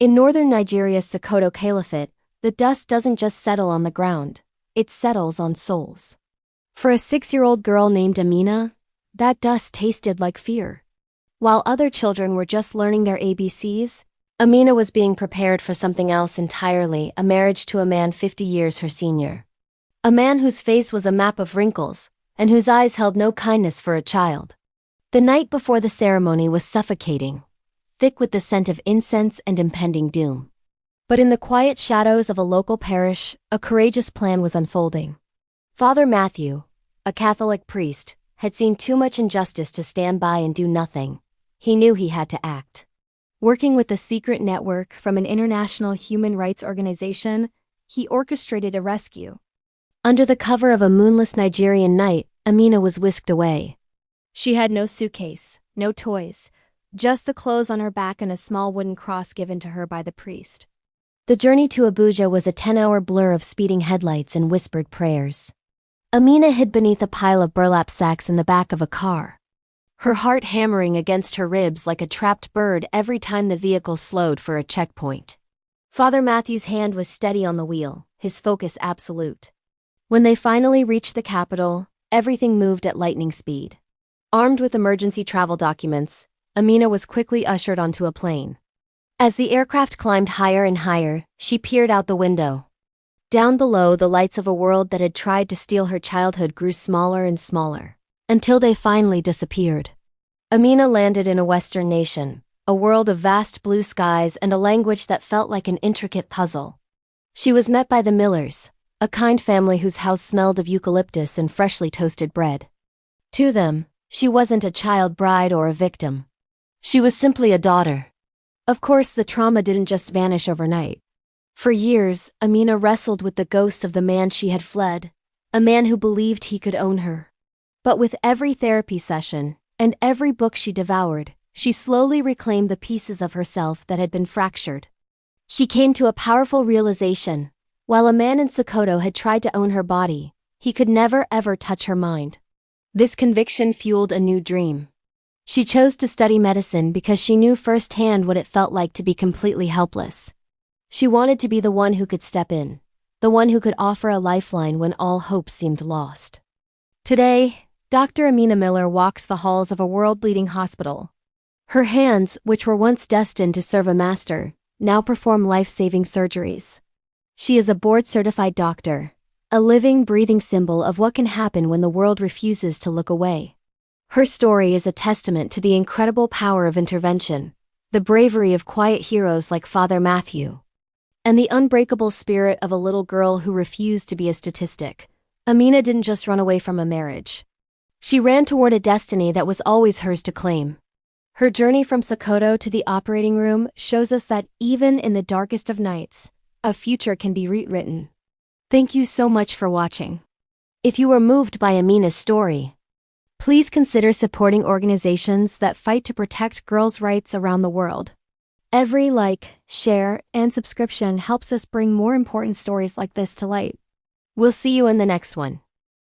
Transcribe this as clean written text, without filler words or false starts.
In northern Nigeria's Sokoto Caliphate, the dust doesn't just settle on the ground, it settles on souls. For a 6-year-old girl named Amina, that dust tasted like fear. While other children were just learning their ABCs, Amina was being prepared for something else entirely, a marriage to a man 50 years her senior. A man whose face was a map of wrinkles, and whose eyes held no kindness for a child. The night before the ceremony was suffocating, thick with the scent of incense and impending doom. But in the quiet shadows of a local parish, a courageous plan was unfolding. Father Matthew, a Catholic priest, had seen too much injustice to stand by and do nothing. He knew he had to act. Working with a secret network from an international human rights organization, he orchestrated a rescue. Under the cover of a moonless Nigerian night, Amina was whisked away. She had no suitcase, no toys, just the clothes on her back and a small wooden cross given to her by the priest. The journey to Abuja was a 10-hour blur of speeding headlights and whispered prayers. Amina hid beneath a pile of burlap sacks in the back of a car, her heart hammering against her ribs like a trapped bird every time the vehicle slowed for a checkpoint. Father Matthew's hand was steady on the wheel, his focus absolute. When they finally reached the capital, everything moved at lightning speed. Armed with emergency travel documents, Amina was quickly ushered onto a plane. As the aircraft climbed higher and higher, she peered out the window. Down below, the lights of a world that had tried to steal her childhood grew smaller and smaller, until they finally disappeared. Amina landed in a Western nation, a world of vast blue skies and a language that felt like an intricate puzzle. She was met by the Millers, a kind family whose house smelled of eucalyptus and freshly toasted bread. To them, she wasn't a child bride or a victim. She was simply a daughter. Of course, the trauma didn't just vanish overnight. For years, Amina wrestled with the ghost of the man she had fled, a man who believed he could own her. But with every therapy session, and every book she devoured, she slowly reclaimed the pieces of herself that had been fractured. She came to a powerful realization. While a man in Sokoto had tried to own her body, he could never ever touch her mind. This conviction fueled a new dream. She chose to study medicine because she knew firsthand what it felt like to be completely helpless. She wanted to be the one who could step in, the one who could offer a lifeline when all hope seemed lost. Today, Dr. Amina Miller walks the halls of a world-leading hospital. Her hands, which were once destined to serve a master, now perform life-saving surgeries. She is a board-certified doctor, a living, breathing symbol of what can happen when the world refuses to look away. Her story is a testament to the incredible power of intervention, the bravery of quiet heroes like Father Matthew, and the unbreakable spirit of a little girl who refused to be a statistic. Amina didn't just run away from a marriage. She ran toward a destiny that was always hers to claim. Her journey from Sokoto to the operating room shows us that even in the darkest of nights, a future can be rewritten. Thank you so much for watching. If you were moved by Amina's story, please consider supporting organizations that fight to protect girls' rights around the world. Every like, share, and subscription helps us bring more important stories like this to light. We'll see you in the next one.